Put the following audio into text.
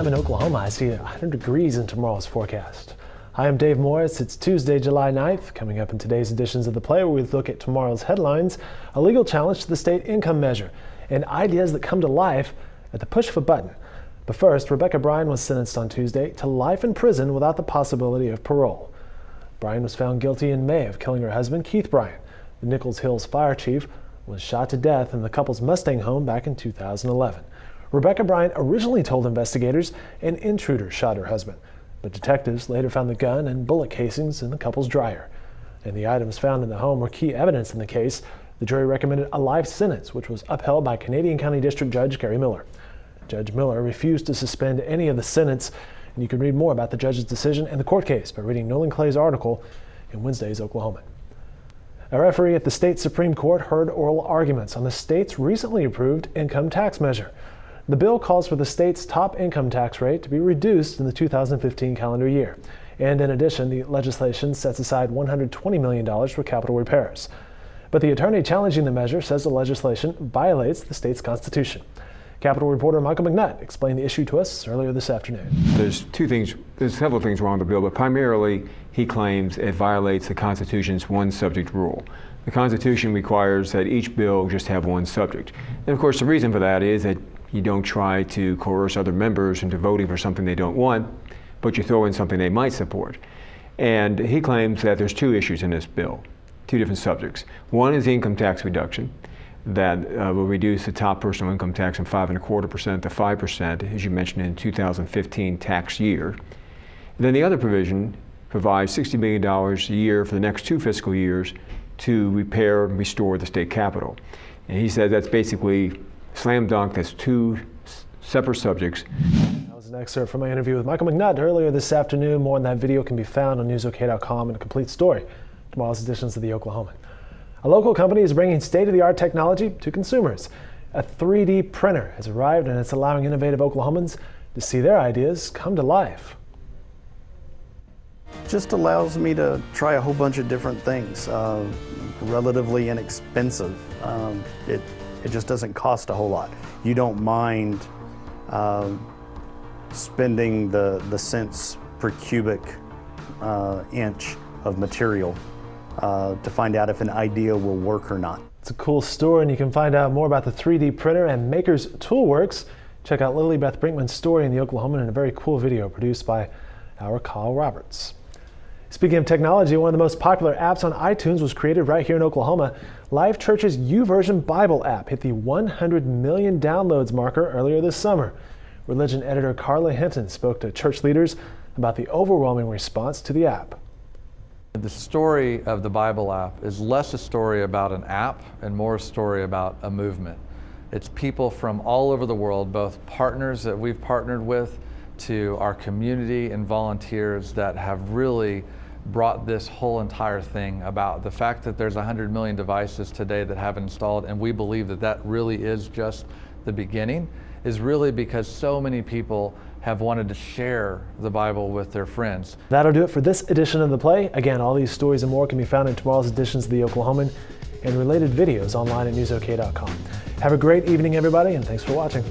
time in Oklahoma. I see 100 degrees in tomorrow's forecast. Hi, I'm Dave Morris. It's Tuesday, July 9th. Coming up in today's editions of The Play, we look at tomorrow's headlines, a legal challenge to the state income measure, and ideas that come to life at the push of a button. But first, Rebecca Bryan was sentenced on Tuesday to life in prison without the possibility of parole. Bryan was found guilty in May of killing her husband, Keith Bryan. The Nichols Hills fire chief was shot to death in the couple's Mustang home back in 2011. Rebecca Bryan originally told investigators an intruder shot her husband, but detectives later found the gun and bullet casings in the couple's dryer. And the items found in the home were key evidence in the case. The jury recommended a life sentence, which was upheld by Canadian County District Judge Gary Miller. Judge Miller refused to suspend any of the sentence, and you can read more about the judge's decision and the court case by reading Nolan Clay's article in Wednesday's Oklahoman. A referee at the state Supreme Court heard oral arguments on the state's recently approved income tax measure. The bill calls for the state's top income tax rate to be reduced in the 2015 calendar year. And in addition, the legislation sets aside $120 million for capital repairs. But the attorney challenging the measure says the legislation violates the state's constitution. Capitol reporter Michael McNutt explained the issue to us earlier this afternoon. There's several things wrong with the bill, but primarily he claims it violates the Constitution's one subject rule. The Constitution requires that each bill just have one subject. And of course, the reason for that is that you don't try to coerce other members into voting for something they don't want, but you throw in something they might support. And he claims that there's two issues in this bill, two different subjects. One is the income tax reduction that will reduce the top personal income tax from 5.25% to 5%, as you mentioned, in 2015 tax year. And then the other provision provides $60 million a year for the next 2 fiscal years to repair and restore the state capitol. And he says that's basically slam dunk. That's two separate subjects. That was an excerpt from my interview with Michael McNutt earlier this afternoon. More on that video can be found on newsok.com and a complete story. Tomorrow's editions of the Oklahoman. A local company is bringing state-of-the-art technology to consumers. A 3D printer has arrived, and it's allowing innovative Oklahomans to see their ideas come to life. Just allows me to try a whole bunch of different things, relatively inexpensive. It just doesn't cost a whole lot. You don't mind spending the cents per cubic inch of material to find out if an idea will work or not. It's a cool store, and you can find out more about the 3D printer and Maker's Toolworks. Check out Lily Beth Brinkman's story in the Oklahoman and a very cool video produced by our Kyle Roberts. Speaking of technology, one of the most popular apps on iTunes was created right here in Oklahoma. Life Church's YouVersion Bible app hit the 100 million downloads marker earlier this summer. Religion editor Carla Hinton spoke to church leaders about the overwhelming response to the app. The story of the Bible app is less a story about an app and more a story about a movement. It's people from all over the world, both partners that we've partnered with to our community and volunteers that have really brought this whole entire thing about. The fact that there's 100 million devices today that have installed, and we believe that that really is just the beginning, is really because so many people have wanted to share the Bible with their friends. That'll do it for this edition of The Play. Again, all these stories and more can be found in tomorrow's editions of the Oklahoman and related videos online at newsok.com. Have a great evening, everybody, and thanks for watching.